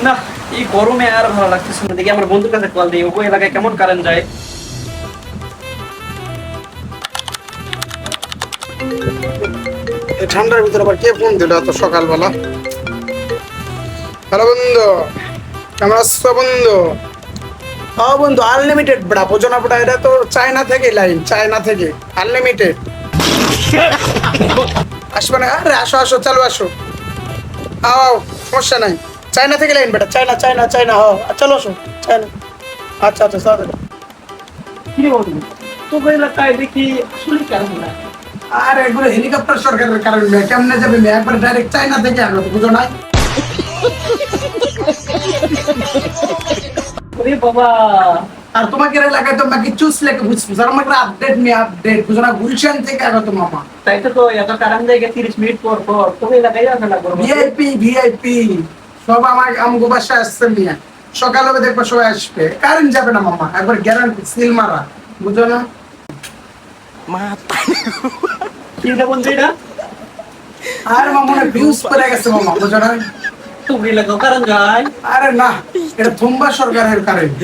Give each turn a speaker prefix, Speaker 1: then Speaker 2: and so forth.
Speaker 1: না, এই গরমে আর ভালো লাগতেছে না। দেখি আমার বন্ধুর কাছে কল দিই, ওই এলাকায় কেমন কারেন্ট যায়।
Speaker 2: এই ঠান্ডার ভিতরে আবার কে ফোন দিল এত সকালবেলা? হ্যালো বন্ধু, কেমন আছো বন্ধু? হ্যাঁ বন্ধু, আনলিমিটেড বড়া, বোঝো না বড়া? এটা তো চায়না থেকে লাইন, চায়না থেকে আনলিমিটেড। আসবে না? আরে আসো আসো, চালু আসো, আও, সমস্যা নাই। চায়না থেকে লাইন বেটা, চায়না চায়না চায়না, হ্যাঁ চলো আসো, চায়না। আচ্ছা আচ্ছা স্যার।
Speaker 1: কি রে বন্ধু, তোর এলাকায় দেখি আসলে কারেন্ট নাই।
Speaker 2: আর এগুলো হেলিকপ্টার সরকারের কারণে কেমনে যাবে? একবার ডাইরেক্ট চায়না থেকে আনো, বুঝো না?
Speaker 1: ওরে বাবা,
Speaker 2: আর তোমাকে এলাকায় তো মাকে চুস লেকে বুঝছিস, আর আমাকে আপডেট নিয়ে আপডেট, বুঝো না? গুলশান থেকে আগত মামা,
Speaker 1: তাই তো এত কারেন্ট যায় 30 মিনিট পর পর। তোর এলাকায় আসে না গরম।
Speaker 2: ভিআইপি ভিআইপি সব আমার আমগো বাসায় আসছে নিয়ে। সকালে দেখবো সবাই আসবে, কারেন্ট যাবে না মামা, একবার গ্যারান্টি সিল মারা, বুঝো না?
Speaker 1: কি রে বন্ধু এটা?
Speaker 2: আর মামা ভিউজ পড়ে গেছে মামা, বুঝো না?
Speaker 1: তোর এলাকায় কারেন্ট যায়?
Speaker 2: আরে না, এটা থুম্বা সরকারের কারেন্ট।